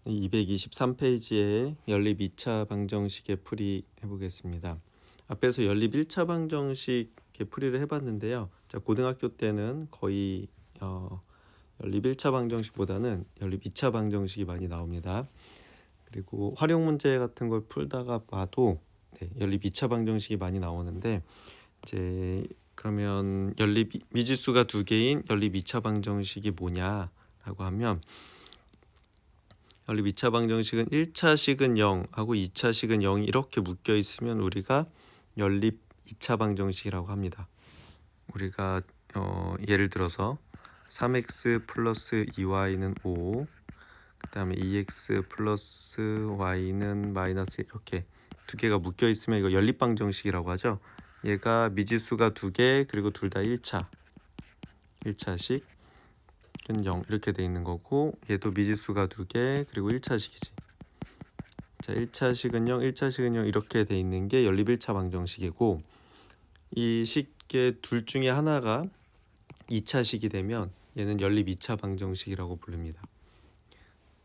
223페이지에 연립 2차 방정식의 풀이 해보겠습니다. 앞에서 연립 1차 방정식의 풀이를 해봤는데요. 자, 고등학교 때는 거의 연립 1차 방정식보다는 연립 2차 방정식이 많이 나옵니다. 그리고 활용 문제 같은 걸 풀다가 봐도 연립 2차 방정식이 많이 나오는데, 이제 그러면 연립 미지수가 두 개인 연립 2차 방정식이 뭐냐라고 하면, 연립 2차 방정식은 1차식은 0하고 2차식은 0이 이렇게 묶여 있으면 우리가 연립 2차 방정식이라고 합니다. 우리가 예를 들어서 3x 플러스 2y는 5, 그 다음에 2x 플러스 y는 마이너스, 이렇게 두 개가 묶여 있으면 이거 연립 방정식이라고 하죠. 얘가 미지수가 두 개, 그리고 둘 다 1차식 0 이렇게 돼 있는 거고, 얘도 미지수가 두 개, 그리고 1차식이지. 자, 1차식은 0, 1차식은 0 이렇게 돼 있는 게 연립 1차 방정식이고, 이 식의 둘 중에 하나가 2차식이 되면 얘는 연립 2차 방정식이라고 부릅니다.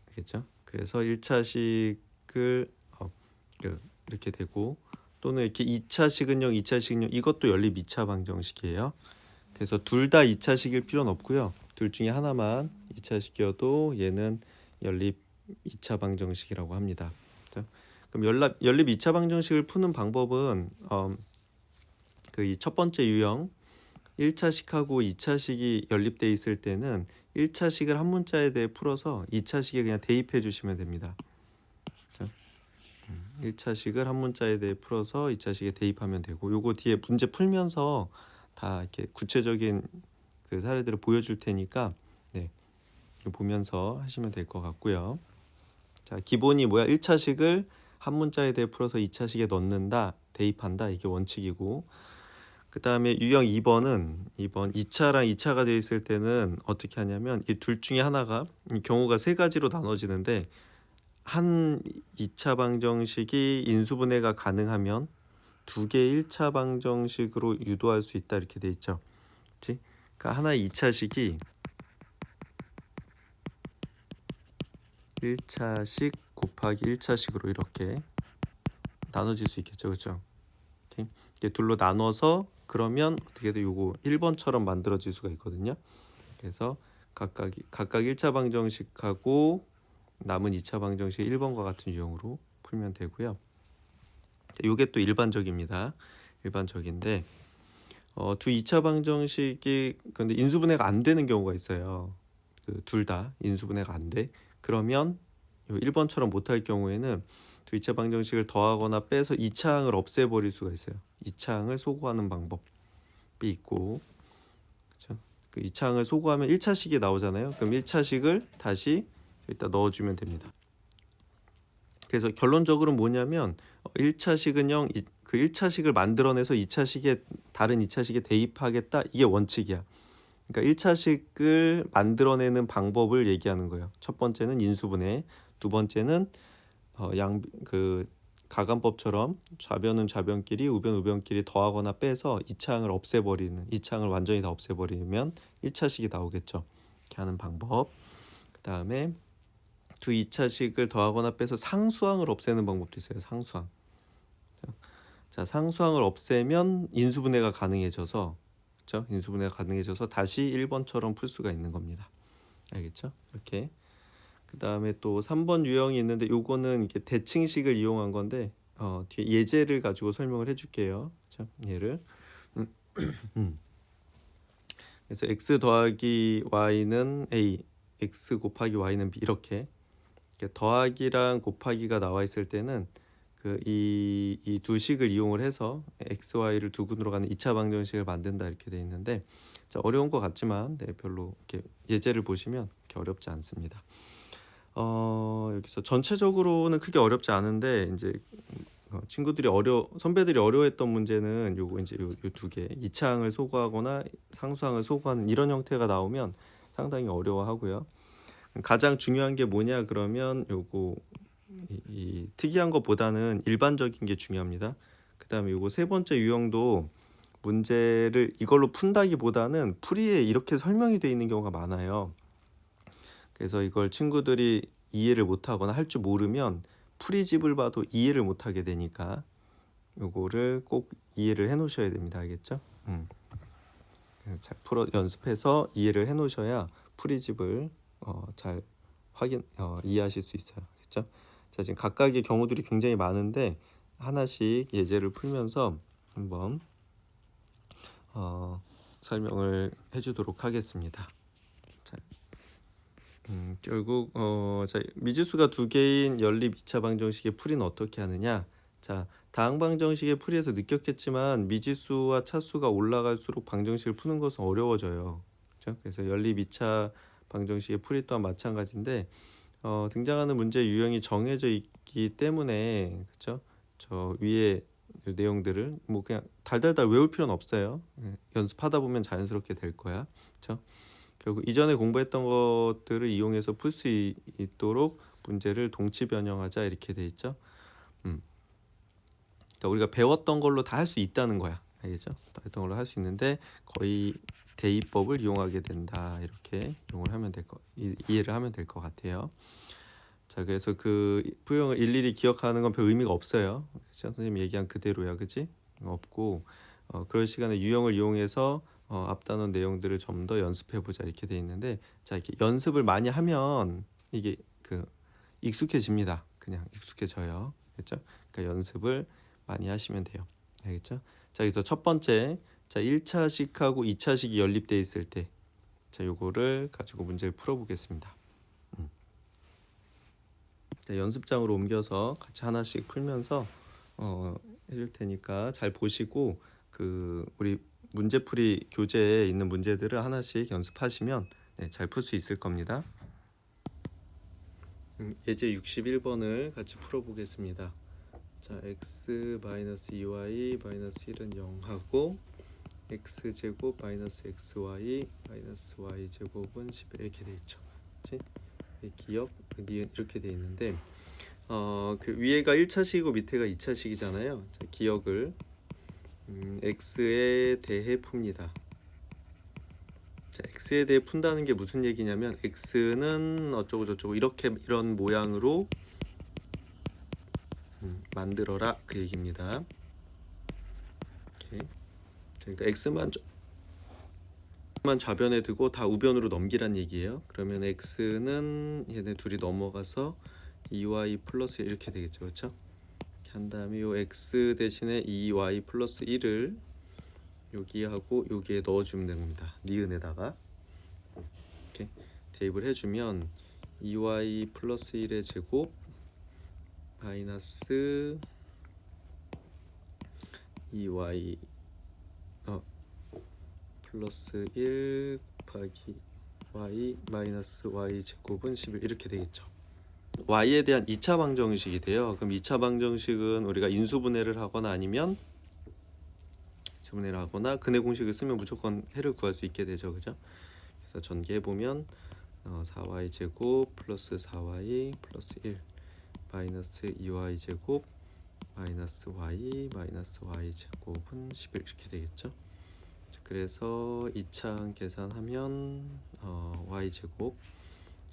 알겠죠? 그래서 1차식을 이렇게 되고, 또는 이렇게 2차식은 0, 2차식은 0, 이것도 연립 2차 방정식이에요. 그래서 둘 다 2차식일 필요는 없고요. 둘 중에 하나만 2차식이어도 얘는 연립 2차 방정식이라고 합니다. 그럼 연립 2차 방정식을 푸는 방법은 그 첫 번째 유형 1차식하고 2차식이 연립돼 있을 때는 1차식을 한 문자에 대해 풀어서 2차식에 그냥 대입해 주시면 됩니다. 1차식을 한 문자에 대해 풀어서 2차식에 대입하면 되고, 요거 뒤에 문제 풀면서 다 이렇게 구체적인 그 사례들을 보여줄 테니까 보면서 하시면 될 것 같고요. 자, 기본이 뭐야? 1차식을 한 문자에 대해 풀어서 2차식에 넣는다, 대입한다, 이게 원칙이고, 그 다음에 유형 2번은 2차랑 2차가 되어 있을 때는 어떻게 하냐면, 이 둘 중에 하나가, 이 경우가 세 가지로 나눠지는데, 한 2차 방정식이 인수분해가 가능하면 두 개의 1차 방정식으로 유도할 수 있다, 이렇게 돼 있죠. 그렇지? 그러니까 하나의 2차식이 1차식 곱하기 1차식으로 이렇게 나눠질 수 있겠죠. 그렇죠? 이렇게 둘로 나눠서 그러면 어떻게 돼? 요거 1번처럼 만들어질 수가 있거든요. 그래서 각각 1차 방정식하고 남은 2차 방정식 1번과 같은 유형으로 풀면 되고요. 요게 또 일반적입니다. 일반적인데 두 2차 방정식이 근데 인수분해가 안 되는 경우가 있어요. 그 둘 다 인수분해가 안 돼. 그러면 1번처럼 못할 경우에는 두 2차 방정식을 더하거나 빼서 2차항을 없애버릴 수가 있어요. 2차항을 소거하는 방법이 있고, 그렇죠? 그 2차항을 소거하면 1차식이 나오잖아요. 그럼 1차식을 다시 여기다 넣어주면 됩니다. 그래서 결론적으로 뭐냐면 1차식은 0, 그 1차식을 만들어내서 2차식에 다른 2차식에 대입하겠다, 이게 원칙이야. 그러니까 1차식을 만들어내는 방법을 얘기하는 거예요. 첫 번째는 인수분해, 두 번째는 가간법처럼 좌변은 좌변끼리, 우변 우변끼리 더하거나 빼서 2차항을 없애버리는, 2차항을 완전히 다 없애버리면 1차식이 나오겠죠. 이렇게 하는 방법. 그 다음에 두 2차식을 더하거나 빼서 상수항을 없애는 방법도 있어요. 상수항. 자, 상수항을 없애면 인수분해가 가능해져서, 그렇죠? 인수분해가 가능해져서 다시 1번처럼 풀 수가 있는 겁니다. 알겠죠? 이렇게. 그 다음에 또 3번 유형이 있는데, 요거는 이렇게 대칭식을 이용한 건데 뒤에 예제를 가지고 설명을 해줄게요. 자, 얘를 그래서 x 더하기 y는 a, x 곱하기 y는 b, 이렇게 더하기랑 곱하기가 나와 있을 때는 이 두 식을 이용을 해서 x, y를 두 군으로 가는 2차 방정식을 만든다, 이렇게 돼 있는데, 자, 어려운 것 같지만 별로 이렇게 예제를 보시면 이렇게 어렵지 않습니다. 여기서 전체적으로는 크게 어렵지 않은데, 이제 선배들이 어려워했던 문제는 요거 이제 요 두 개, 2차항을 소거하거나 상수항을 소거하는 이런 형태가 나오면 상당히 어려워하고요. 가장 중요한 게 뭐냐 그러면 요거 이 특이한 것보다는 일반적인 게 중요합니다. 그 다음에 요거 세 번째 유형도 문제를 이걸로 푼다기보다는 풀이에 이렇게 설명이 되어 있는 경우가 많아요. 그래서 이걸 친구들이 이해를 못하거나 할 줄 모르면 풀이집을 봐도 이해를 못하게 되니까 요거를 꼭 이해를 해 놓으셔야 됩니다. 알겠죠? 잘 풀어 연습해서 이해를 해 놓으셔야 풀이집을 잘 이해하실 수 있어요. 그렇죠? 자, 지금 각각의 경우들이 굉장히 많은데 하나씩 예제를 풀면서 한번 설명을 해주도록 하겠습니다. 자, 결국 자, 미지수가 두 개인 연립 2차 방정식의 풀이는 어떻게 하느냐? 자, 다항 방정식의 풀이에서 느꼈겠지만 미지수와 차수가 올라갈수록 방정식을 푸는 것은 어려워져요. 그렇죠? 그래서 연립 2차 방정식의 풀이 또한 마찬가지인데 등장하는 문제 유형이 정해져 있기 때문에 그렇죠? 저 위에 내용들을 뭐 그냥 달달달 외울 필요는 없어요. 연습하다 보면 자연스럽게 될 거야. 그렇죠? 결국 이전에 공부했던 것들을 이용해서 풀 수 있도록 문제를 동치 변형하자 이렇게 돼 있죠. 그러니까 우리가 배웠던 걸로 다 할 수 있다는 거야. 알겠죠? 다 했던 걸로 할 수 있는데 거의 대입법을 이용하게 된다. 이렇게 이해를 하면 될 것 같아요. 자, 그래서 그 풀형을 일일이 기억하는 건 별 의미가 없어요. 그렇죠? 선생님 얘기한 그대로야, 그지? 없고 그럴 시간에 유형을 이용해서 앞단원 내용들을 좀 더 연습해 보자 이렇게 돼 있는데, 자, 이렇게 연습을 많이 하면 이게 익숙해집니다. 그냥 익숙해져요. 그렇죠? 그러니까 연습을 많이 하시면 돼요. 알겠죠? 자, 그래서 첫 번째, 자, 1차식하고 2차식이 연립돼 있을 때, 자, 요거를 가지고 문제를 풀어 보겠습니다. 자, 연습장으로 옮겨서 같이 하나씩 풀면서 해줄 테니까 잘 보시고 우리 문제풀이 교재에 있는 문제들을 하나씩 연습하시면 잘 풀 수 있을 겁니다. 예제 61번을 같이 풀어보겠습니다. 자, x-2y 1은 0하고 x제곱 xy y제곱은 11 이렇게 돼 있죠. 그치? 기억, 니은 이렇게 돼 있는데 그 위에가 1차식이고 밑에가 2차식이잖아요. 자, 기억을 x에 대해 풉니다. 자, x에 대해 푼다는 게 무슨 얘기냐면 x는 어쩌고 저쩌고 이런 모양으로 만들어라 그 얘기입니다. 오케이. 그러니까 x만 좌변에 두고 다 우변으로 넘기란 얘기예요. 그러면 x는 얘네 둘이 넘어가서 2y 플러스 1 이렇게 되겠죠. 그렇죠? 한 다음에 요 x 대신에 2y 플러스 1을 여기하고 여기에 넣어주면 됩니다. 니은에다가 이렇게 대입을 해주면 2y 플러스 1의 제곱 마이너스 2y 플러스 1 곱하기 y 마이너스 y 제곱은 11 이렇게 되겠죠. y에 대한 2차 방정식이 돼요. 그럼 2차 방정식은 우리가 인수분해를 하거나 아니면 분해를 하거나 근해 공식을 쓰면 무조건 해를 구할 수 있게 되죠. 그죠? 그래서 전개해 보면 4y 제곱 플러스 4y 플러스 1 마이너스 2y 제곱 마이너스 y 제곱은 11 이렇게 되겠죠. 그래서 2차 계산하면 y 제곱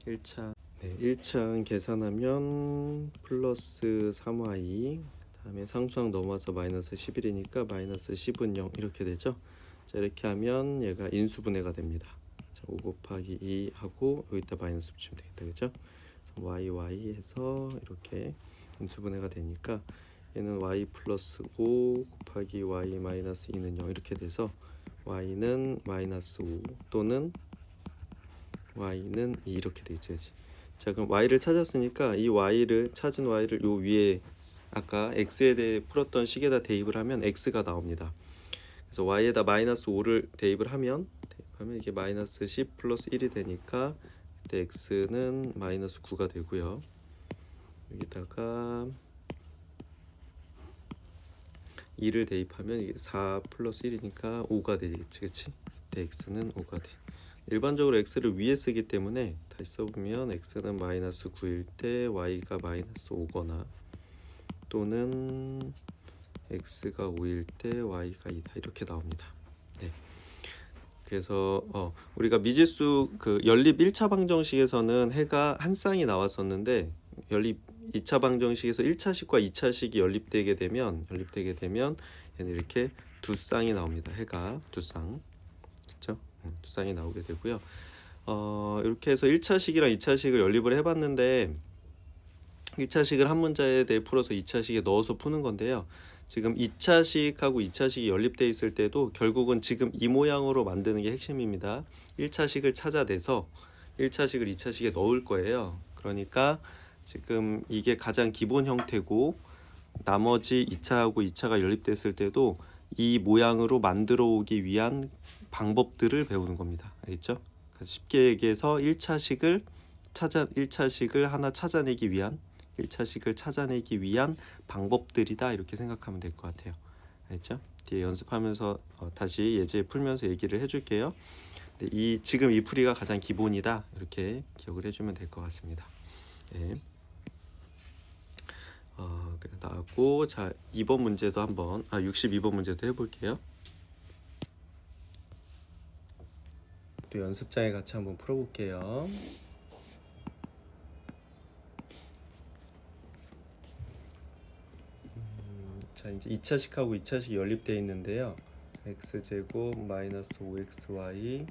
1차 계산하면 플러스 3y 그다음에 상수항 넘어와서 마이너스 11이니까 마이너스 10은 0 이렇게 되죠. 자, 이렇게 하면 얘가 인수분해가 됩니다. 자, 5 곱하기 2 하고 여기다 마이너스 붙이면 되겠다. 그죠? y 해서 이렇게 인수분해가 되니까 얘는 y 플러스 5 곱하기 y 마이너스 2는 0 이렇게 돼서 y는 마이너스 5 또는 y는 2 이렇게 되죠. 자, 그럼 y를 찾았으니까 이 찾은 y를 요 위에 아까 x에 대해 풀었던 식에다 대입을 하면 x가 나옵니다. 그래서 y에다 마이너스 5를 대입을 하면 이게 마이너스 10 플러스 1이 되니까 그때 x는 마이너스 9가 되고요. 여기다가 2를 대입하면 이게 4 플러스 1이니까 5가 되겠지, 그치? 그때 x는 5가 돼. 일반적으로 x를 위에 쓰기 때문에 다시 써보면 x는 마이너스 9일 때 y가 마이너스 5거나 또는 x가 5일 때 y가 2다 이렇게 나옵니다. 네. 그래서 우리가 미지수 그 연립 1차 방정식에서는 해가 한 쌍이 나왔었는데 연립 2차 방정식에서 1차식과 2차식이 연립되게 되면 얘는 이렇게 두 쌍이 나옵니다. 해가 두 쌍. 그렇죠? 두 쌍이 나오게 되고요. 이렇게 해서 1차식이랑 2차식을 연립을 해 봤는데 1차식을 한 문자에 대해 풀어서 2차식에 넣어서 푸는 건데요. 지금 2차식하고 2차식이 연립되어 있을 때도 결국은 지금 이 모양으로 만드는 게 핵심입니다. 1차식을 찾아내서 1차식을 2차식에 넣을 거예요. 그러니까 지금 이게 가장 기본 형태고 나머지 2차하고 2차가 연립됐을 때도 이 모양으로 만들어 오기 위한 방법들을 배우는 겁니다. 알겠죠? 쉽게 얘기해서 1차식을 하나 찾아내기 위한 1차식을 찾아내기 위한 방법들이다 이렇게 생각하면 될 것 같아요. 알겠죠? 뒤에 연습하면서 다시 예제 풀면서 얘기를 해줄게요. 지금 이 풀이가 가장 기본이다 이렇게 기억을 해주면 될 것 같습니다. 네. 나왔고 자 2번 문제도 한번 62번 문제도 해볼게요. 또 연습장에 같이 한번 풀어볼게요. 자 이제 2차식하고 2차식 연립되어 있는데요. x제곱 마이너스 5xy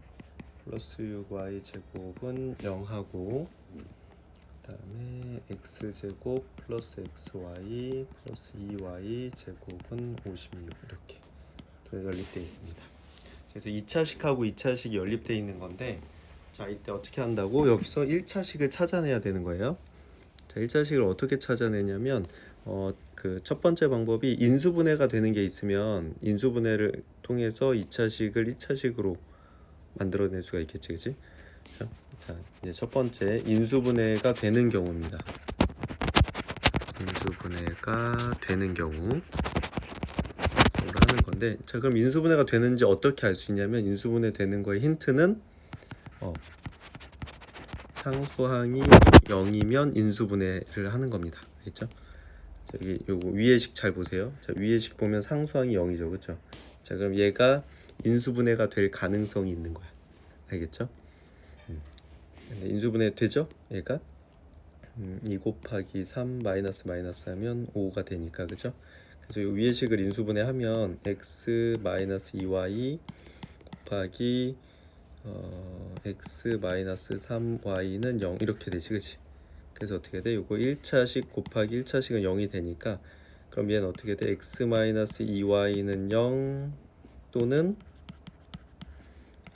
플러스 6y 제곱은 0하고 그 다음에 x제곱 플러스 xy 플러스 2y 제곱은 56 이렇게 연립되어 있습니다. 그래서 2차식하고 2차식이 연립되어 있는 건데 자 이때 어떻게 한다고? 여기서 1차식을 찾아내야 되는 거예요. 자 1차식을 어떻게 찾아내냐면 그 첫 번째 방법이 인수분해가 되는 게 있으면 인수분해를 통해서 2차식을 1차식으로 만들어낼 수가 있겠지, 그치? 자 이제 첫 번째 인수분해가 되는 경우입니다. 인수분해가 되는 경우 하는 건데, 자 그럼 인수분해가 되는지 어떻게 알 수 있냐면 인수분해 되는 거의 힌트는 상수항이 0이면 인수분해를 하는 겁니다. 알겠죠? 자, 여기 요거 위에 식 잘 보세요. 자 위에 식 보면 상수항이 0이죠, 그렇죠? 자 그럼 얘가 인수분해가 될 가능성이 있는 거야. 알겠죠? 인수분해 되죠? 얘가 2 곱하기 3 마이너스 하면 5가 되니까, 그죠? 그래서 이 위의 식을 인수분해하면 x 마이너스 2y 곱하기 x 마이너스 3y는 0 이렇게 되지, 그치? 그래서 어떻게 돼? 이거 1차식 곱하기 1차식은 0이 되니까 그럼 얘는 어떻게 돼? x 마이너스 2y는 0 또는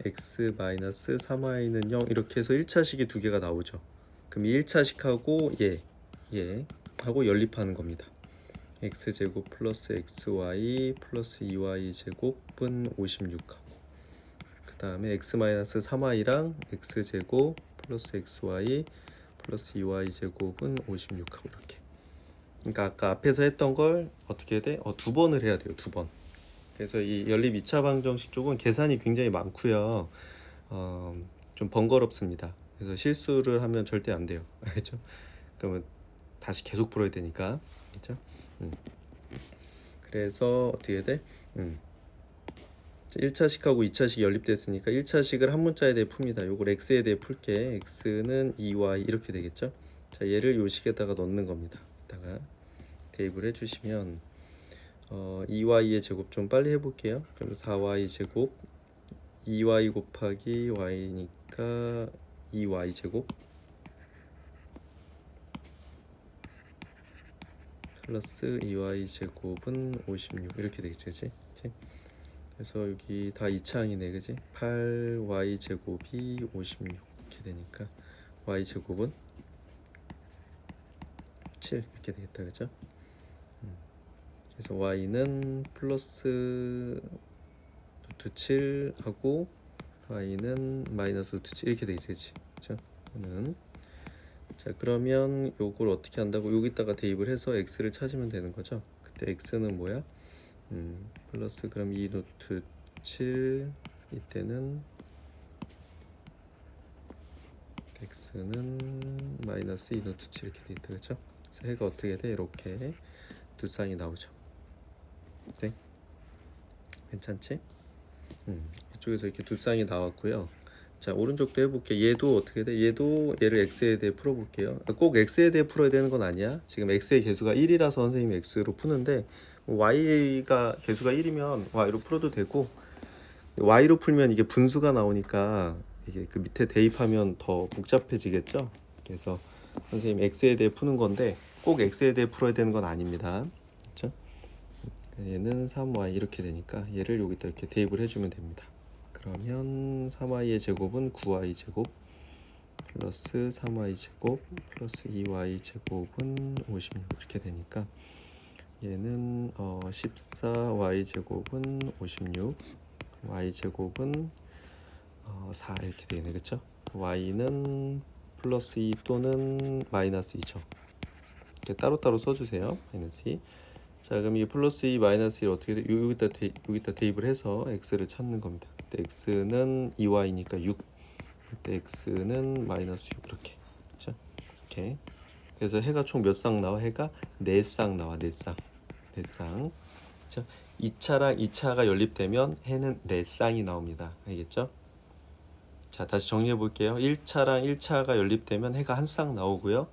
x 마이너스 3y는 0 이렇게 해서 1차식이 두 개가 나오죠. 그럼 이 1차식하고 얘 하고 연립하는 겁니다. x제곱 플러스 xy 플러스 2y 제곱은 56하고 그 다음에 x 마이너스 3y랑 x제곱 플러스 xy 플러스 2y 제곱은 56하고 이렇게. 그러니까 아까 앞에서 했던 걸 어떻게 해야 돼? 두 번을 해야 돼요. 두 번. 그래서 이 연립 2차 방정식 쪽은 계산이 굉장히 많고요. 좀 번거롭습니다. 그래서 실수를 하면 절대 안 돼요. 알죠? 그러면 다시 계속 풀어야 되니까. 그렇죠? 그래서 어떻게 해야 돼? 1차식하고 2차식 연립됐으니까 1차식을 한 문자에 대해 풉니다. 요걸 x에 대해 풀게. x는 2y 이렇게 되겠죠? 자, 얘를 요 식에다가 넣는 겁니다. 다가 대입을 해주시면 2y의 제곱 좀 빨리 해볼게요. 그럼 4y 제곱 2y 곱하기 y니까 2y 제곱 플러스 2y 제곱은 56 이렇게 되겠지, 그치? 그래서 여기 다 2차항이네, 그지? 8y 제곱이 56 이렇게 되니까 y 제곱은 7 이렇게 되겠다, 그죠? 그래서 y는 플러스 루트 7 하고 y는 마이너스 루트 7 이렇게 되겠지, 그죠? 자 그러면 요걸 어떻게 한다고? 여기다가 대입을 해서 x를 찾으면 되는 거죠. 그때 x는 뭐야? 플러스 그럼 2 루트 7 이때는 x는 마이너스 2 루트 7 이렇게 되겠다, 그렇죠? 그래서 해가 어떻게 돼? 이렇게 두 쌍이 나오죠. 네? 괜찮지? 이쪽에서 이렇게 두 쌍이 나왔고요. 자, 오른쪽도 해볼게. 얘도 어떻게 돼? 얘도 얘를 x에 대해 풀어볼게요. 꼭 x에 대해 풀어야 되는 건 아니야. 지금 x의 개수가 1이라서 선생님이 x로 푸는데 y가 개수가 1이면 y로 풀어도 되고, y로 풀면 이게 분수가 나오니까 이게 그 밑에 대입하면 더 복잡해지겠죠. 그래서 선생님 x에 대해 푸는 건데 꼭 x에 대해 풀어야 되는 건 아닙니다. 그렇죠? 얘는 3y 이렇게 되니까 얘를 여기다 이렇게 대입을 해주면 됩니다. 그러면 3y의 제곱은 9y 제곱 플러스 3y 제곱 플러스 2y 제곱은 56 이렇게 되니까 얘는 14y 제곱은 56, y 제곱은 4 이렇게 되네, 그렇죠? y는 플러스 2 또는 마이너스 2죠. 이렇게 따로따로 써주세요. 마이너스 2. 자, 그럼 이 플러스 2 마이너스 1 어떻게 돼? 여기다 대입을 해서 x를 찾는 겁니다. 그때 x는 2y니까 6. 그때 x는 마이너스 6 이렇게. 그렇죠? 이렇게. 그래서 해가 총 몇 쌍 나와? 해가 4쌍 나와. 4쌍. 4쌍. 그렇죠? 2차랑 2차가 연립되면 해는 4쌍이 나옵니다. 알겠죠? 자, 다시 정리해 볼게요. 1차랑 1차가 연립되면 해가 한 쌍 나오고요.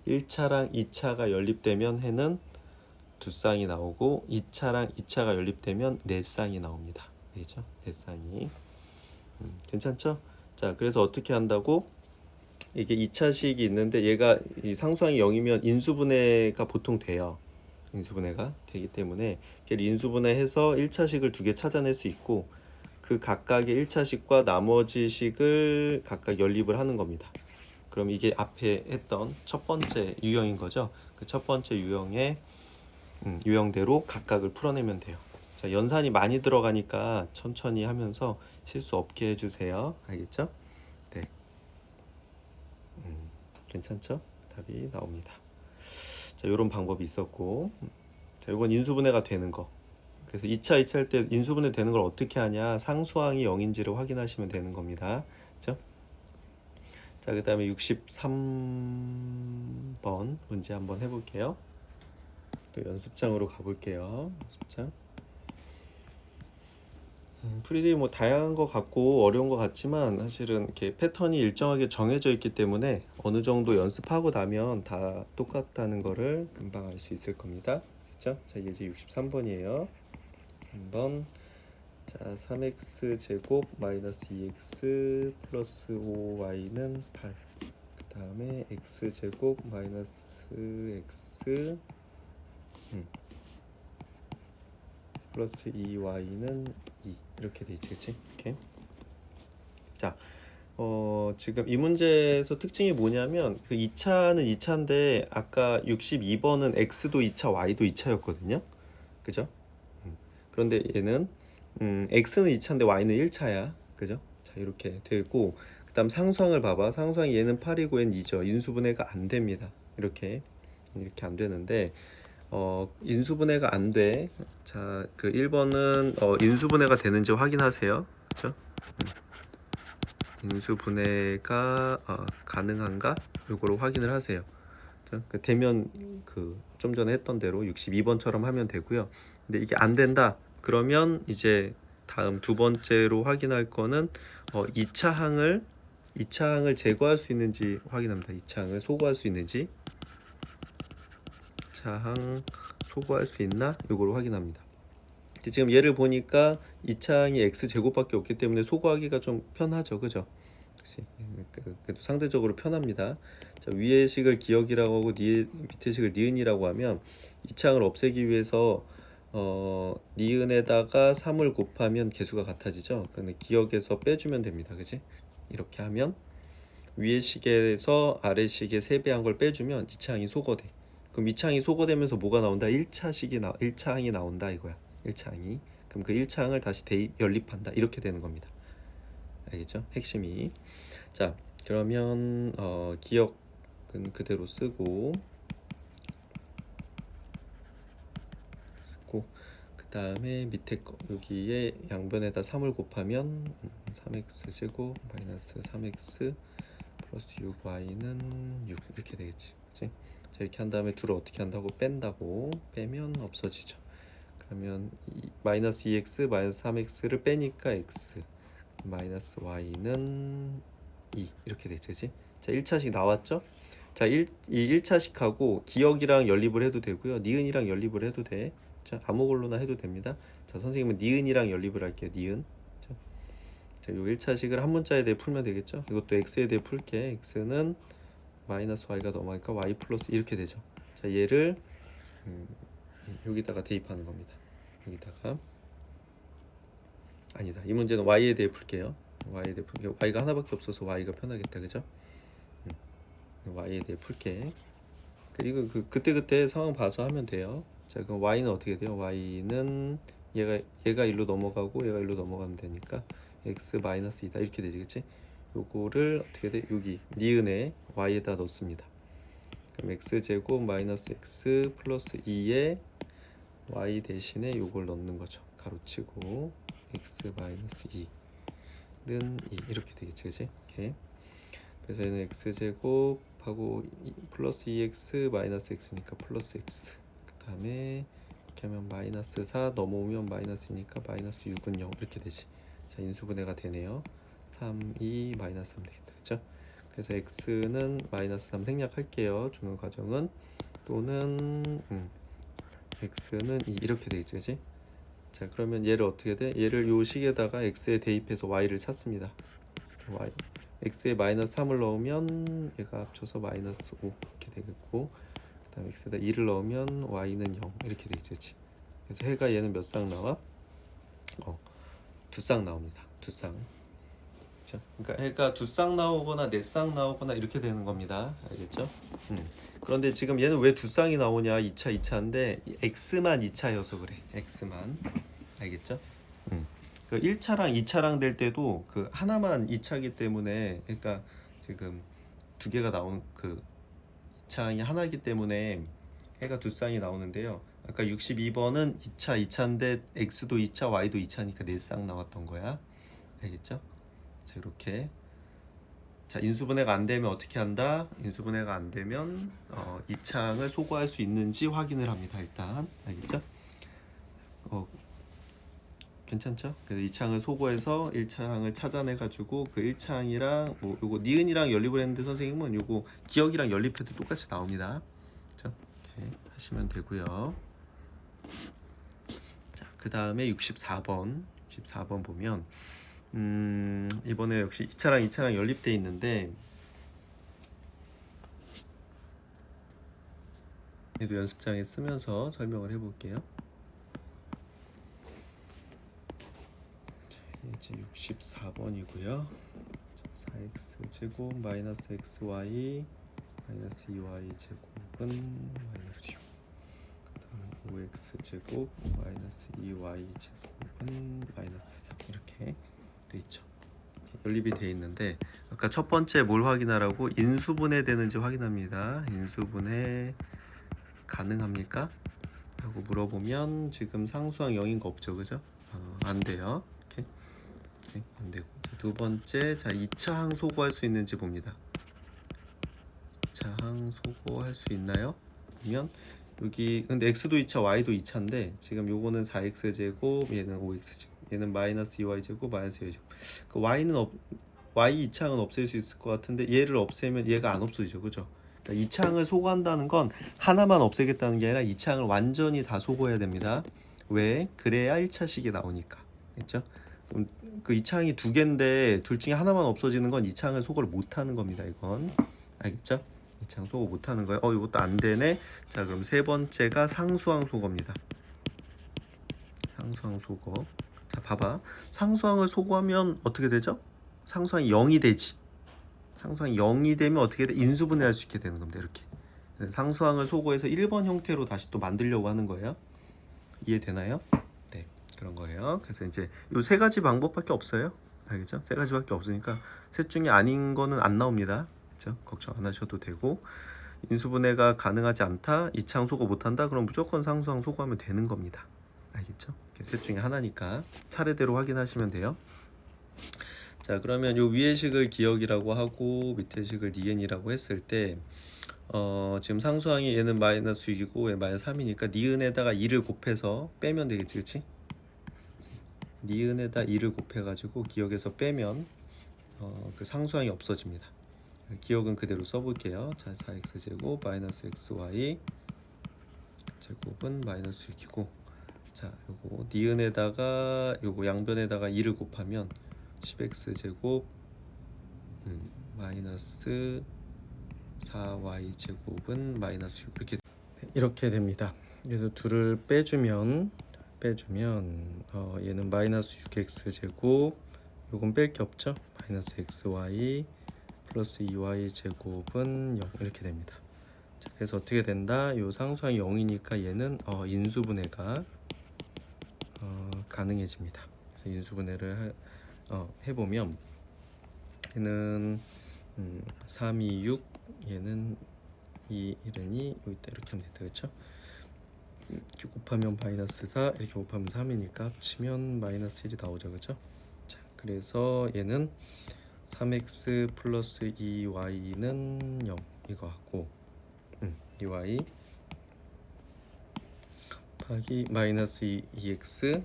1차랑 2차가 연립되면 해는 두 쌍이 나오고 2차랑 2차가 연립되면 4쌍이 나옵니다. 알겠죠? 4쌍이. 괜찮죠? 자, 그래서 어떻게 한다고? 이게 2차식이 있는데 얘가 이 상수항이 0이면 인수분해가 보통 돼요. 인수분해가 되기 때문에 걔를 인수분해해서 1차식을 두 개 찾아낼 수 있고 그 각각의 1차식과 나머지 식을 각각 연립을 하는 겁니다. 그럼 이게 앞에 했던 첫 번째 유형인 거죠. 그 첫 번째 유형의 유형대로 각각을 풀어내면 돼요. 자, 연산이 많이 들어가니까 천천히 하면서 실수 없게 해주세요. 알겠죠? 네. 괜찮죠? 답이 나옵니다. 자, 이런 방법이 있었고, 자, 이건 인수분해가 되는 거. 그래서 2차 할 때 인수분해 되는 걸 어떻게 하냐? 상수항이 0인지를 확인하시면 되는 겁니다. 그죠? 자, 그 다음에 63번 문제 한번 해볼게요. 또 연습장으로 가볼게요. 연습장. 프리디 뭐 다양한 거 같고 어려운 거 같지만 사실은 이렇게 패턴이 일정하게 정해져 있기 때문에 어느 정도 연습하고 나면 다 똑같다는 거를 금방 알 수 있을 겁니다. 그렇죠? 자, 이제 63번이에요. 3번. 자, 3x 제곱 마이너스 2x 플러스 5y는 8. 그 다음에 x 제곱 마이너스 x 플러스 2y는 2 이렇게 돼 있지, 그치? 이렇게. 자, 지금 이 문제에서 특징이 뭐냐면 그 2차는 2차인데 아까 62번은 x도 2차, y도 2차였거든요. 그죠? 그런데 얘는 x는 2차인데 y는 1차야. 그죠? 자, 이렇게 되고 그다음 상수항을 봐봐. 상수항이 얘는 8이고 얘는 2죠. 인수분해가 안 됩니다. 이렇게 안 되는데 인수분해가 안 돼. 자, 그 1번은 인수분해가 되는지 확인하세요. 그렇죠? 인수분해가 가능한가? 요거를 확인을 하세요. 되면 그 좀 전에 했던 대로 62번처럼 하면 되고요. 근데 이게 안 된다. 그러면 이제 다음 두 번째로 확인할 거는 2차항을 제거할 수 있는지 확인합니다. 2차항을 소거할 수 있는지. 차항 소거할 수 있나? 요거를 확인합니다. 지금 얘를 보니까 2차항이 x제곱밖에 없기 때문에 소거하기가 좀 편하죠. 그죠? 그래도 상대적으로 편합니다. 자, 위의 식을 기억이라고 하고 밑에 식을 니은이라고 하면 2차항을 없애기 위해서 니은에다가 3을 곱하면 개수가 같아지죠. 근데 기억에서 빼주면 됩니다. 그치? 이렇게 하면 위의 식에서 아래 식의 3배한 걸 빼주면 2차항이 소거돼. 그럼 2차항이 소거되면서 뭐가 나온다? 1차항이 나온다 이거야. 1차항이. 그럼 그 1차항을 다시 연립한다. 이렇게 되는 겁니다. 알겠죠? 핵심이. 자, 그러면 기억은 그대로 쓰고 그 다음에 밑에 거 여기에 양변에다 3을 곱하면 3x 제곱 마이너스 3x 플러스 6y는 6 이렇게 되겠지. 그치? 자, 이렇게 한 다음에 둘을 어떻게 한다고? 뺀다고. 빼면 없어지죠. 그러면 마이너스 2x 마이너스 3x를 빼니까 x. 마이너스 y는 2 이렇게 되지, 그치? 자, 1차식 나왔죠? 자, 이 1차식하고 기억이랑 연립을 해도 되고요. 니은이랑 연립을 해도 돼. 자, 아무 걸로나 해도 됩니다. 자, 선생님은 니은이랑 연립을 할게요. 니은. 자, 요 1차식을 한 문자에 대해 풀면 되겠죠? 이것도 x에 대해 풀게. x는 마이너스 y가 넘어가니까 y 플러스 이렇게 되죠. 자, 얘를 여기다가 대입하는 겁니다. 여기다가 아니다. 이 문제는 y에 대해 풀게요. y에 대해 풀게. y가 하나밖에 없어서 y가 편하겠다, 그죠? y에 대해 풀게. 그리고 그때 상황 봐서 하면 돼요. 자, 그럼 y는 어떻게 돼요? y는 얘가 일로 넘어가고 얘가 일로 넘어가면 되니까 x 마이너스 2다 이렇게 되지, 그치? 요거를 어떻게 돼? 여기 니은에 y에다 넣습니다. 그럼 x 제곱 마이너스 x 플러스 2에 y 대신에 요걸 넣는 거죠. 가로치고 x 마이너스 2는 2 이렇게 되겠지, 그치? 오케이. 그래서 얘는 x 제곱하고 플러스 2x 마이너스 x니까 플러스 x. 그 다음에 이렇게 하면 마이너스 4 넘어오면 마이너스니까 마이너스 6은 0 이렇게 되지. 자, 인수분해가 되네요. 3, 2 마이너스 3 되겠다, 그렇죠? 그래서 x는 마이너스 3 생략할게요. 중간 과정은 또는 x는 2 이렇게 되겠지, 그치? 자, 그러면 얘를 어떻게 돼? 얘를 요 식에다가 x에 대입해서 y를 찾습니다. y x에 마이너스 3을 넣으면 얘가 합쳐서 마이너스 5 이렇게 되겠고, 그 다음에 x에다 2를 넣으면 y는 0 이렇게 되겠지. 그래서 해가 얘는 몇 쌍 나와? 두 쌍 나옵니다. 두 쌍. 그렇죠? 그러니까 해가 두 쌍 나오거나 네 쌍 나오거나 이렇게 되는 겁니다. 알겠죠? 그런데 지금 얘는 왜 두 쌍이 나오냐? 2차 2차인데 x만 2차여서 그래. x만. 알겠죠? 그 1차랑 2차랑 될 때도 그 하나만 2차이기 때문에, 그러니까 지금 두 개가 나온 그 2차이 하나이기 때문에 해가 두 쌍이 나오는데요. 아까 62번은 2차인데 x도 2차, y도 2차니까 4쌍 나왔던 거야. 알겠죠? 자, 이렇게. 자, 인수분해가 안 되면 어떻게 한다? 인수분해가 안 되면 2차항을 소거할 수 있는지 확인을 합니다. 일단. 알겠죠? 괜찮죠? 그래서 2차항을 소거해서 1차항을 찾아내 가지고 그 1차항이랑 뭐 요거 니은이랑 연립을 했는데 선생님은 요거 기억이랑 연립해도 똑같이 나옵니다. 그렇죠? 이렇게 하시면 되고요. 자, 그다음에 64번 보면 이번에 역시 2차랑 연립돼 있는데 얘도 연습장에 쓰면서 설명을 해 볼게요. 이제 64번이고요. 4x 제곱 마이너스 xy 마이너스 2y 제곱은 마이너스 6. 그다음 5x 제곱 마이너스 2y 제곱은 마이너스 3 이렇게 돼 있죠. 연립이 돼 있는데 아까 첫 번째 뭘 확인하라고? 인수분해 되는지 확인합니다. 인수분해 가능합니까? 하고 물어보면 지금 상수항 0인 거 없죠, 그죠? 안 돼요. 안 되고. 자, 두 번째, 자 2차항 소거할 수 있는지 봅니다. 2차항 소거할 수 있나요? 보면 여기 근데 x도 2차, y도 2차인데 지금 요거는 4x 제곱, 얘는 5x 제곱, 얘는 마이너스 2y 제곱, 마이너스 2y 제곱. 그 y 2차항은 없앨 수 있을 것 같은데 얘를 없애면 얘가 안 없어지죠, 그죠? 그러니까 2차항을 소거한다는 건 하나만 없애겠다는 게 아니라 2차항을 완전히 다 소거해야 됩니다. 왜? 그래야 1차식이 나오니까. 그렇죠? 그 2차항이 두 개인데 둘 중에 하나만 없어지는 건 2차항을 소거를 못 하는 겁니다. 이건 알겠죠? 2차항 소거 못 하는 거예요. 이것도 안 되네. 자, 그럼 세 번째가 상수항 소거입니다. 상수항 소거. 자, 봐봐. 상수항을 소거하면 어떻게 되죠? 상수항이 0이 되지. 상수항이 0이 되면 어떻게 돼? 인수분해할 수 있게 되는 겁니다. 이렇게. 상수항을 소거해서 1번 형태로 다시 또 만들려고 하는 거예요. 이해되나요? 네, 그런 거예요. 그래서 이제 요 세 가지 방법밖에 없어요. 알겠죠? 세 가지밖에 없으니까 셋 중에 아닌 거는 안 나옵니다. 그렇죠? 걱정 안 하셔도 되고, 인수분해가 가능하지 않다, 2차항 소거 못한다, 그럼 무조건 상수항 소거하면 되는 겁니다. 알겠죠? 셋 중에 하나니까 차례대로 확인하시면 돼요. 자, 그러면 요 위의 식을 기억이라고 하고 밑에 식을 니은이라고 했을 때 지금 상수항이 얘는 마이너스 6이고 얘 마이너스 3이니까 니은에다가 2를 곱해서 빼면 되겠지, 그치? 니은에다 2를 곱해가지고 기억에서 빼면 그 상수항이 없어집니다. 기억은 그대로 써볼게요. 자, 4x 제곱 마이너스 xy 제곱은 마이너스 6이고, 자, 요거 니은에다가 요거 양변에다가 2를 곱하면 10x 제곱 마이너스 4y 제곱은 마이너스 6 이렇게 됩니다. 그래서 둘을 빼주면 얘는 마이너스 6x 제곱, 요건 뺄 게 없죠. 마이너스 xy 플러스 2y 제곱은 0 이렇게 됩니다. 자, 그래서 어떻게 된다? 요 상수항이 0이니까 얘는 인수분해가 가능해집니다. 그래서 인수분해를 해보면 얘는 3, 2, 6, 얘는 2, 1은 2, 여기다 이렇게 하면 된다, 그렇죠? 이렇게 곱하면 마이너스 4, 이렇게 곱하면 3이니까 합치면 마이너스 1이 나오죠, 그렇죠? 자, 그래서 얘는 3x 플러스 2y는 0 이거 같고 2y 곱하기 마이너스 2x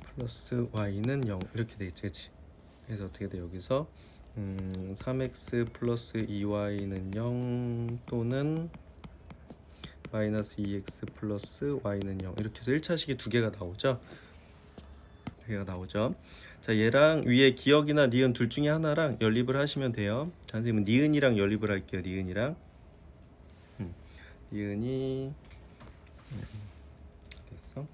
플러스 y는 0 이렇게 되겠지, 그치? 그래서 어떻게 돼? 여기서 3x 플러스 2y는 0 또는 마이너스 2x 플러스 y는 0 이렇게 해서 1차식이 두 개가 나오죠. 자, 얘랑 위에 기억이나 니은 둘 중에 하나랑 연립을 하시면 돼요. 자, 선생님은 니은이랑 연립을 할게요. 니은이랑 니은이 됐어.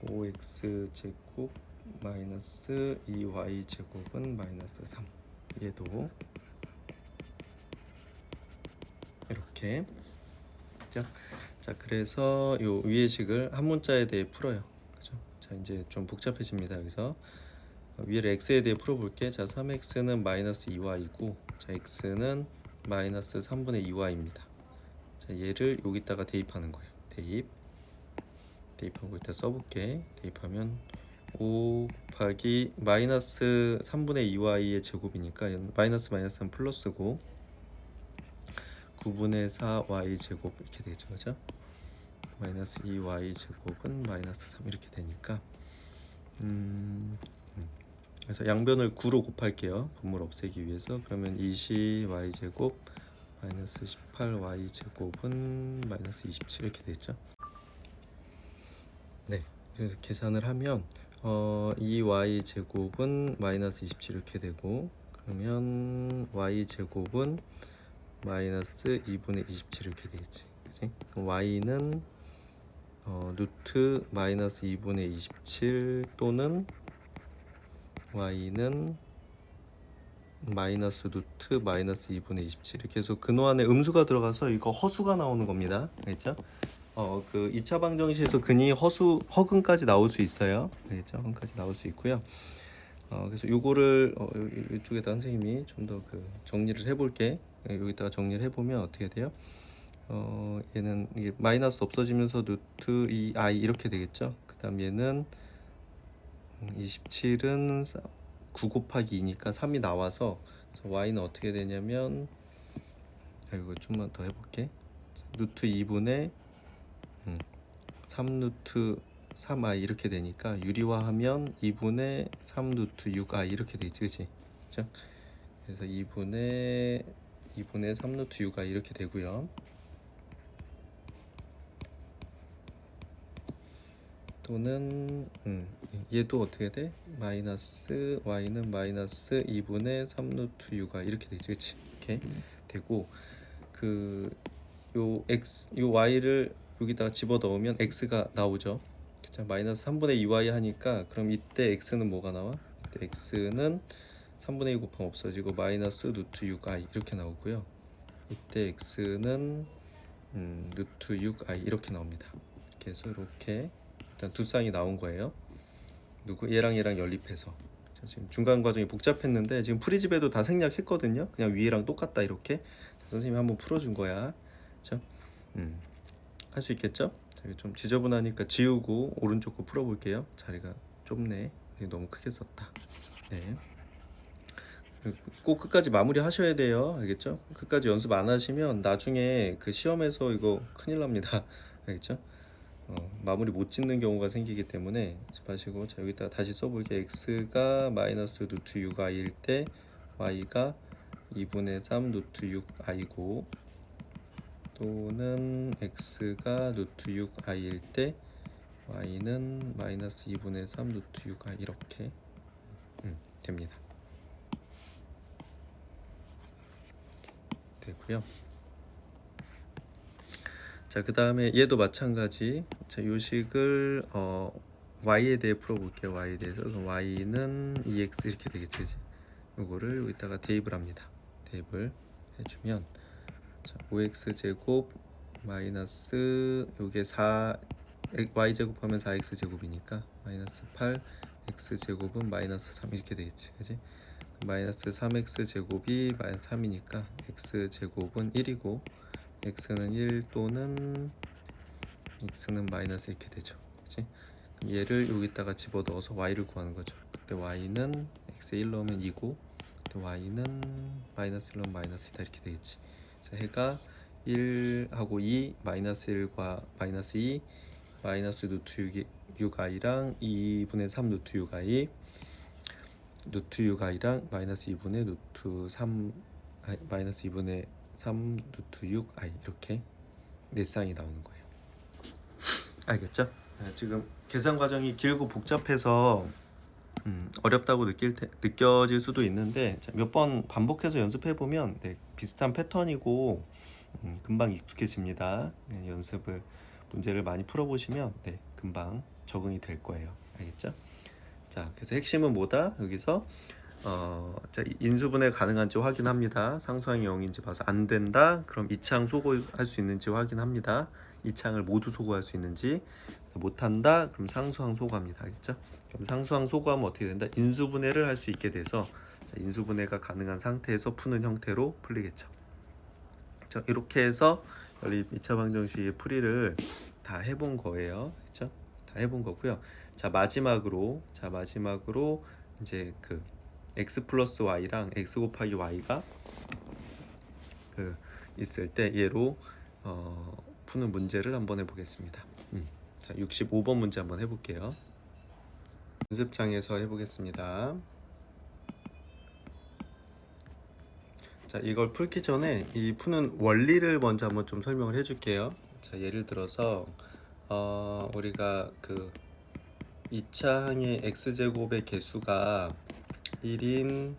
5x 제곱 마이너스 2y 제곱은 마이너스 3. 얘도 이렇게. 자, 그래서 요 위의 식을 한 문자에 대해 풀어요. 그죠? 자, 이제 좀 복잡해집니다. 여기서 위를 x에 대해 풀어볼게. 자, 3x는 마이너스 2y이고, 자, x는 마이너스 3분의 2y입니다. 자, 얘를 여기다가 대입하는 거예요. 대입하고 일단 써볼게. 대입하면 5 곱하기 마이너스 3분의 2y의 제곱이니까 마이너스 마이너스는 플러스고 9분의 4y 제곱 이렇게 되죠, 그죠? 마이너스 2y 제곱은 마이너스 3 이렇게 되니까 그래서 양변을 9로 곱할게요. 분모를 없애기 위해서. 그러면 20y 제곱 마이너스 18y 제곱은 마이너스 27 이렇게 되죠. 네, 그래서 계산을 하면 2y 제곱은 마이너스 27 이렇게 되고, 그러면 y 제곱은 마이너스 2분의 27 이렇게 되겠지, 그치? y는 루트 마이너스 2분의 27 또는 y는 마이너스 루트 마이너스 2분의 27 이렇게 해서 근호 안에 음수가 들어가서 이거 허수가 나오는 겁니다. 알겠죠? 그 2차 방정식에서 근이 허근까지 나올 수 있어요. 알겠죠? 허근까지 나올 수 있고요. 그래서 요거를 이쪽에다 선생님이 좀 더 그 정리를 해볼게. 여기다가 정리를 해보면 어떻게 돼요? 얘는 이게 마이너스 없어지면서 루트 2i 이렇게 되겠죠. 그 다음 얘는 27은 9 곱하기 2니까 3이 나와서 y는 어떻게 되냐면, 이거 좀만 더 해볼게. 루트 2분의 3 루트 3i 이렇게 되니까 유리화하면 2분의 3 루트 6i 이렇게 되지, 그치? 그쵸? 그래서 2분의 3 루트 6i 이렇게 되고요. 또는 얘도 어떻게 돼? 마이너스 y는 마이너스 2분의 3 루트 6i 이렇게 되지, 그치? 이렇게 되고, 요 y를 여기다가 집어넣으면 x가 나오죠. 자, 마이너스 3분의 2y 하니까 그럼 이때 x는 뭐가 나와? 이때 x는 3분의 2 곱하면 없어지고 마이너스 루트 6i 이렇게 나오고요. 이때 x는 루트 6i 이렇게 나옵니다. 이렇게 해서 이렇게 일단 두 쌍이 나온 거예요. 얘랑 연립해서. 자, 지금 중간 과정이 복잡했는데 지금 프리집에도 다 생략했거든요. 그냥 위에랑 똑같다 이렇게. 자, 선생님이 한번 풀어준 거야. 그렇죠? 할 수 있겠죠? 좀 지저분하니까 지우고 오른쪽 거 풀어볼게요. 자리가 좁네. 너무 크게 썼다. 네. 꼭 끝까지 마무리 하셔야 돼요. 알겠죠? 끝까지 연습 안 하시면 나중에 그 시험에서 이거 큰일 납니다. 알겠죠? 마무리 못 짓는 경우가 생기기 때문에 연습하시고. 자, 여기다가 다시 써볼게요. x가 마이너스 루트 6i일 때 y가 2분의 3 루트 6i고, 또는 x가 루트 6i일 때 y는 마이너스 2분의 3 루트 6i 이렇게 됩니다. 되고요. 자, 그 다음에 얘도 마찬가지. 자, 요식을 y에 대해 풀어볼게요. y에 대해서. 그럼 y는 2x 이렇게 되겠지. 요거를 여기다가 대입을 합니다. 대입을 해주면, 자, 5x 제곱 마이너스 요게 4 y 제곱하면 4x 제곱이니까 마이너스 8 x 제곱은 마이너스 3 이렇게 되겠지, 그지? 마이너스 3x 제곱이 마이너스 3이니까 x 제곱은 1이고 x는 1 또는 x는 마이너스 이렇게 되죠, 그치? 그럼 얘를 여기다가 집어넣어서 y를 구하는 거죠. 그때 y는 x에 1 넣으면 2고, 그때 y는 마이너스 1 넣으면 마이너스 2다 이렇게 되겠지. 자, 해가 1하고 2, 마이너스 1과 마이너스 2, 마이너스 루트 6i랑 2분의 3 루트 6i, 루트 6i랑 마이너스 2분의 루트 3, 마이너스 2분의 3 루트 6i 이렇게 네 쌍이 나오는 거예요. 알겠죠? 지금 계산 과정이 길고 복잡해서 어렵다고 느껴질 수도 있는데, 몇 번 반복해서 연습해 보면 비슷한 패턴이고 금방 익숙해집니다. 연습을 문제를 많이 풀어보시면 금방 적응이 될 거예요. 알겠죠? 자, 그래서 핵심은 뭐다? 여기서 자, 인수분해 가능한지 확인합니다. 상수항이 0인지 봐서 안 된다. 그럼 이 창 소거할 수 있는지 확인합니다. 이 창을 모두 소거할 수 있는지. 못한다. 그럼 상수항 소거합니다. 알겠죠? 그럼 상수항 소거하면 어떻게 된다? 인수분해를 할 수 있게 돼서, 자, 인수분해가 가능한 상태에서 푸는 형태로 풀리겠죠. 자, 이렇게 해서 연립 2차 방정식의 풀이를 다 해본 거예요. 그렇죠? 다 해본 거고요. 자, 마지막으로 이제 그 x 플러스 y랑 x 곱하기 y가 그 있을 때 얘로 푸는 문제를 한번 해보겠습니다. 자, 65번 문제 한번 해볼게요. 연습장에서 해보겠습니다. 자, 이걸 풀기 전에 이 푸는 원리를 먼저 한번 좀 설명을 해줄게요. 자, 예를 들어서 우리가 그 2차 항의 x제곱의 개수가 1인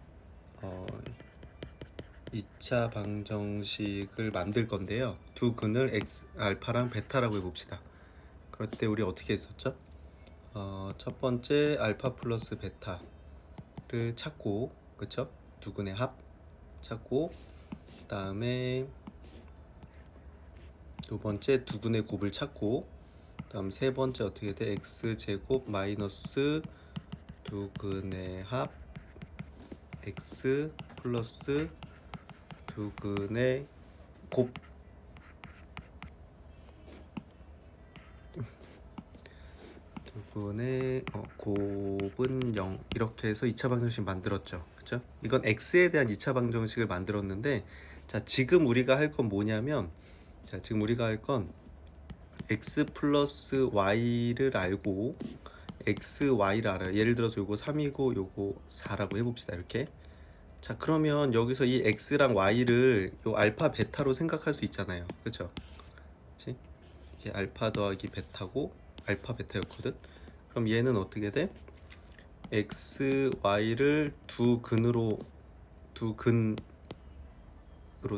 2차 방정식을 만들 건데요. 두 근을 x, 알파랑 베타라고 해봅시다. 그럴 때 우리 어떻게 했었죠? 첫 번째 알파 플러스 베타를 찾고, 그쵸? 두 근의 합 찾고, 그 다음에 두 번째 두 근의 곱을 찾고, 다음 세 번째 어떻게 돼? x 제곱 마이너스 두 근의 합 x 플러스 두 근의 곱, 두 근의 곱은 0 이렇게 해서 2차 방정식 만들었죠. 그쵸? 이건 x에 대한 2차 방정식을 만들었는데, 자, 지금 우리가 할 건 뭐냐면, 자, 지금 우리가 할 건 x 플러스 y를 알고 x, y를 알아요. 예를 들어서 요거 3이고 요거 4라고 해봅시다. 이렇게. 자, 그러면 여기서 이 x랑 y를 요 알파 베타로 생각할 수 있잖아요. 그쵸? 그치? 이게 알파 더하기 베타고 알파 베타였거든. 그럼 얘는 어떻게 돼? x, y를 두 근으로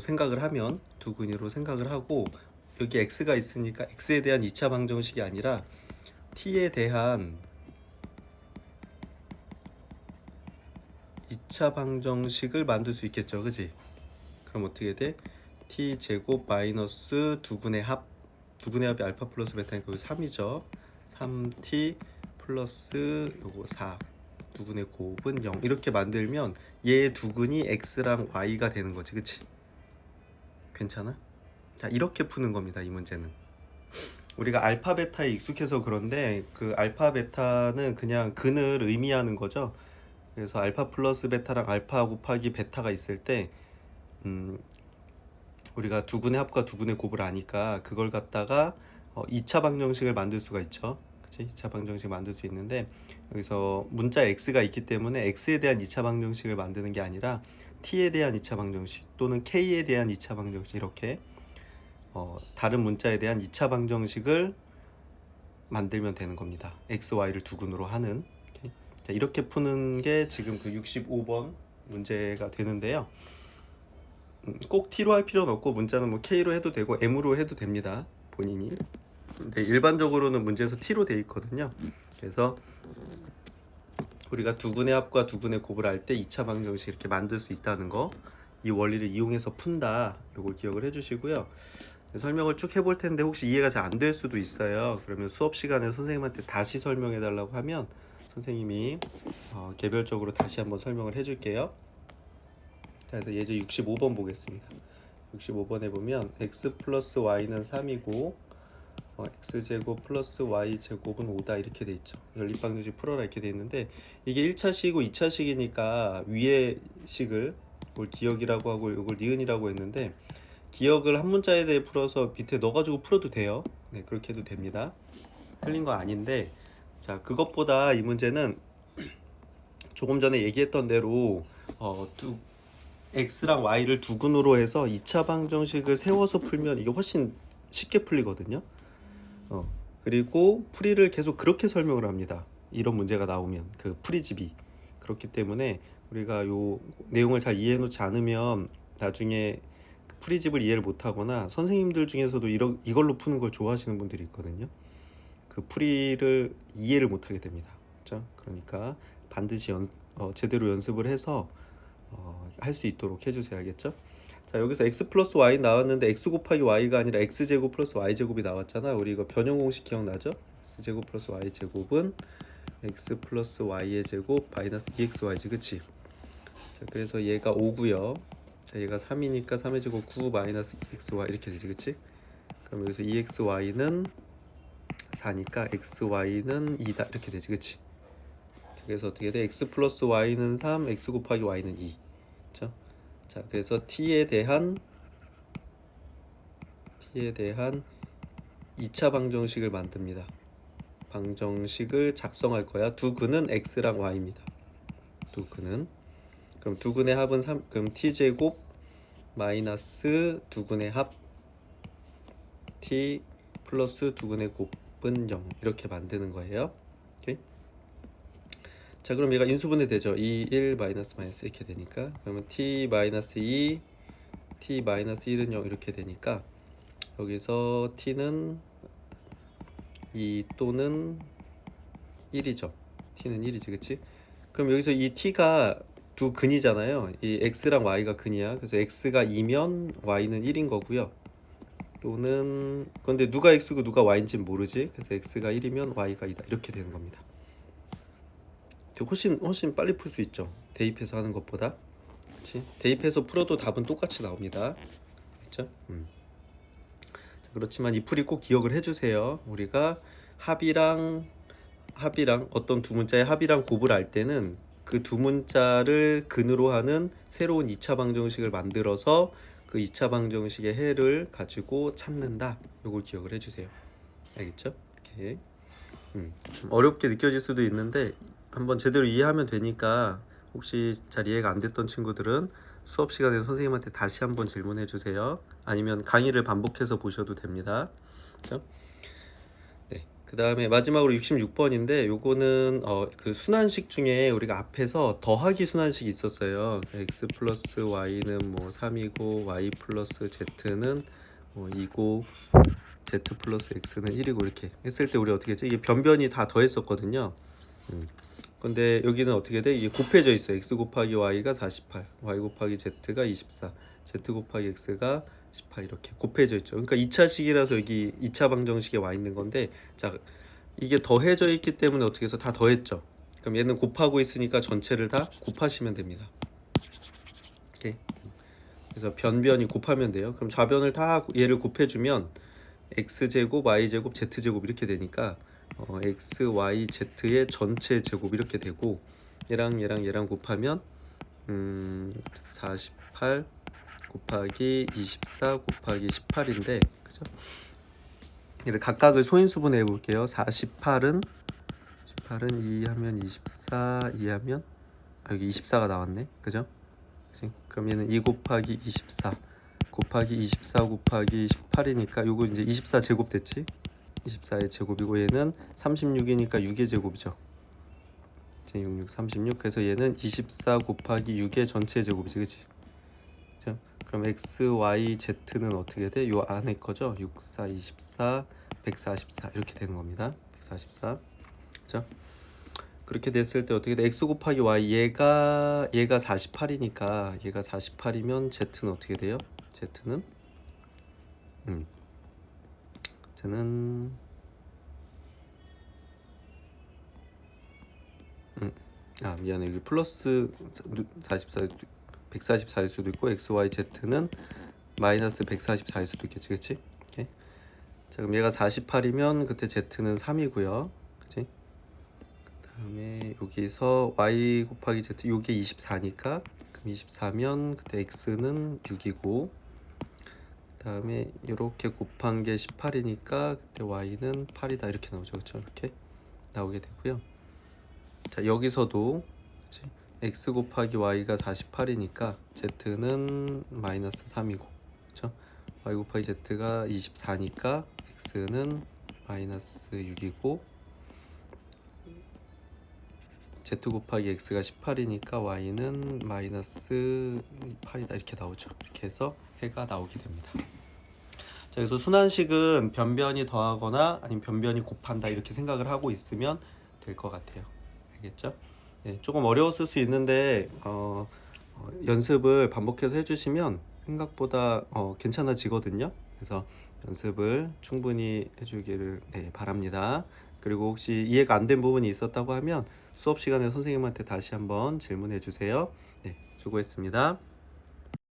생각을 하면, 두 근으로 생각을 하고, 여기 x가 있으니까 x에 대한 2차 방정식이 아니라 t에 대한 2차 방정식을 만들 수 있겠죠. 그지? 그럼 어떻게 돼? t 제곱 마이너스 두 근의 합, 두 근의 합이 알파 플러스 베타니까 3이죠. 3t 플러스 요거 4, 두 근의 곱은 0 이렇게 만들면 얘 두 근이 x랑 y가 되는 거지. 그치? 괜찮아? 자, 이렇게 푸는 겁니다. 이 문제는 우리가 알파 베타에 익숙해서 그런데, 그 알파 베타는 그냥 근을 의미하는 거죠. 그래서 알파 플러스 베타랑 알파 곱하기 베타가 있을 때 우리가 두근의 합과 두근의 곱을 아니까 그걸 갖다가 2차 방정식을 만들 수가 있죠. 그치? 2차 방정식 만들 수 있는데 여기서 문자 x가 있기 때문에 x에 대한 2차 방정식을 만드는 게 아니라 t에 대한 2차 방정식 또는 k에 대한 2차 방정식 이렇게 다른 문자에 대한 2차 방정식을 만들면 되는 겁니다. x, y를 두근으로 하는. 자, 이렇게 푸는 게 지금 그 65번 문제가 되는데요. 꼭 t로 할 필요는 없고 문자는 뭐 k로 해도 되고 m으로 해도 됩니다. 본인이. 근데 일반적으로는 문제에서 t로 돼 있거든요. 그래서 우리가 두근의 합과 두근의 곱을 할 때 2차 방정식 이렇게 만들 수 있다는 거, 이 원리를 이용해서 푼다. 이걸 기억을 해주시고요. 설명을 쭉 해볼 텐데 혹시 이해가 잘 안 될 수도 있어요. 그러면 수업 시간에 선생님한테 다시 설명해 달라고 하면 선생님이 개별적으로 다시 한번 설명을 해줄게요. 자, 그래서 예제 65번 보겠습니다. 65번에 보면 x 플러스 y는 3이고 x제곱 플러스 y제곱은 5다 이렇게 돼 있죠. 연립방정식 풀어라 이렇게 돼 있는데 이게 1차식이고 2차식이니까 위의 식을 이걸 기억이라고 하고 이걸 니은이라고 했는데 기억을 한 문자에 대해 풀어서 밑에 넣어가지고 풀어도 돼요. 네, 그렇게 해도 됩니다. 틀린 거 아닌데 자, 그것보다 이 문제는 조금 전에 얘기했던 대로 x랑 y를 두근으로 해서 2차 방정식을 세워서 풀면 이게 훨씬 쉽게 풀리거든요. 그리고 풀이를 계속 그렇게 설명을 합니다. 이런 문제가 나오면 그 풀이집이 그렇기 때문에 우리가 요 내용을 잘 이해해 놓지 않으면 나중에 풀이집을 이해를 못하거나 선생님들 중에서도 이걸로 푸는 걸 좋아하시는 분들이 있거든요. 그 풀이를 이해를 못하게 됩니다. 그렇죠? 그러니까 반드시 제대로 연습을 해서 할 수 있도록 해주세요. 알겠죠? 자, 여기서 x 플러스 y 나왔는데 x 곱하기 y가 아니라 x제곱 플러스 y제곱이 나왔잖아. 우리 이거 변형 공식 기억나죠? x제곱 플러스 y제곱은 x 플러스 y의 제곱 마이너스 2xy지, 그치? 자, 그래서 얘가 5고요. 자, 얘가 3이니까 3의 제곱 9 마이너스 2xy 이렇게 되지, 그치? 그럼 여기서 2xy는 4니까 xy는 2다 이렇게 되지, 그치? 자, 그래서 어떻게 돼? x 플러스 y는 3, x 곱하기 y는 2. 그쵸? 자, 그래서 t에 대한 2차 방정식을 만듭니다. 방정식을 작성할 거야. 두 근은 x랑 y입니다. 두 근은. 그럼 두 근의 합은 3, 그럼 t제곱 마이너스 두 근의 합 t 플러스 두 근의 곱은 0 이렇게 만드는 거예요. 오케이? 자, 그럼 얘가 인수분해 되죠. 2, 1, 마이너스 마이너스 이렇게 되니까 그러면 t 마이너스 2, t 마이너스 1은 0 이렇게 되니까 여기서 t는 2 또는 1이죠. t는 1이지, 그치? 그럼 여기서 이 t가 두 근이잖아요. 이 x랑 y가 근이야. 그래서 x가 2면 y는 1인 거고요. 또는 근데 누가 x고 누가 y인지는 모르지. 그래서 x가 1이면 y가 2다 이렇게 되는 겁니다. 훨씬 빨리 풀 수 있죠. 대입해서 하는 것보다. 그치? 대입해서 풀어도 답은 똑같이 나옵니다. 그렇죠? 그렇지만 이 풀이 꼭 기억을 해주세요. 우리가 합이랑 어떤 두 문자의 합이랑 곱을 할 때는 그 두 문자를 근으로 하는 새로운 2차 방정식을 만들어서 그 2차 방정식의 해를 가지고 찾는다. 요걸 기억을 해주세요. 알겠죠? 이렇게. 좀 어렵게 느껴질 수도 있는데 한번 제대로 이해하면 되니까 혹시 잘 이해가 안 됐던 친구들은 수업 시간에 선생님한테 다시 한번 질문해 주세요. 아니면 강의를 반복해서 보셔도 됩니다. 그렇죠? 네. 그 다음에 마지막으로 66번인데 요거는 그 순환식 중에 우리가 앞에서 더하기 순환식이 있었어요. x 플러스 y는 뭐 3이고 y 플러스 z는 뭐 2고 z 플러스 x는 1이고 이렇게 했을 때 우리 어떻게 했지? 이게 변변이 다 더했었거든요. 근데 여기는 어떻게 돼? 이게 곱해져 있어요. x 곱하기 y가 48, y 곱하기 z가 24, z 곱하기 x가 18 이렇게 곱해져 있죠. 그러니까 2차식이라서 여기 2차 방정식에 와 있는 건데 자, 이게 더해져 있기 때문에 어떻게 해서 다 더했죠. 그럼 얘는 곱하고 있으니까 전체를 다 곱하시면 됩니다. 오케이. 그래서 변변이 곱하면 돼요. 그럼 좌변을 다 얘를 곱해주면 x제곱, y제곱, z제곱 이렇게 되니까 x, y, z의 전체 제곱 이렇게 되고 얘랑 곱하면 48 곱하기 24 곱하기 18인데, 그죠? 얘를 각각을 소인수분 해볼게요. 18은 2 하면 24, 2 하면 여기 24가 나왔네, 그죠? 그럼 얘는 2 곱하기 24 곱하기 24 곱하기 18이니까 요거 이제 24 제곱 됐지? 24의 제곱이고 얘는 36이니까 6의 제곱이죠. 66, 36. 그래서 얘는 24 곱하기 6의 전체 제곱이지, 그치? 자, 그럼 x, y, z는 어떻게 돼? 요 안에 거죠? 6, 4, 24, 144 이렇게 되는 겁니다. 144. 그죠? 그렇게 됐을 때 어떻게 돼? x 곱하기 y, 얘가 48이니까 얘가 48이면 z는 어떻게 돼요? z는 미안해. 여기 플러스 44, 144일 수도 있고 x, y, z는 마이너스 144일 수도 있겠지, 그치? 오케이. 자, 그럼 얘가 48이면 그때 z는 3이고요, 그치? 그 다음에 여기서 y 곱하기 z, 요게 24니까 그럼 24면 그때 x는 6이고, 그 다음에 이렇게 곱한 게 18이니까 그때 y는 8이다 이렇게 나오죠, 그쵸? 이렇게 나오게 되고요. 자, 여기서도 그치? x 곱하기 y가 48이니까 z는 마이너스 3이고, 그쵸? y 곱하기 z가 24니까 x는 마이너스 6이고, z 곱하기 x가 18이니까 y는 마이너스 8이다 이렇게 나오죠. 이렇게 해서 해가 나오게 됩니다. 자, 그래서 순환식은 변변이 더하거나 아니면 변변이 곱한다 이렇게 생각을 하고 있으면 될 것 같아요. 알겠죠? 네, 조금 어려웠을 수 있는데 연습을 반복해서 해주시면 생각보다 괜찮아지거든요. 그래서 연습을 충분히 해주기를 바랍니다. 그리고 혹시 이해가 안 된 부분이 있었다고 하면 수업 시간에 선생님한테 다시 한번 질문해 주세요. 네, 수고했습니다.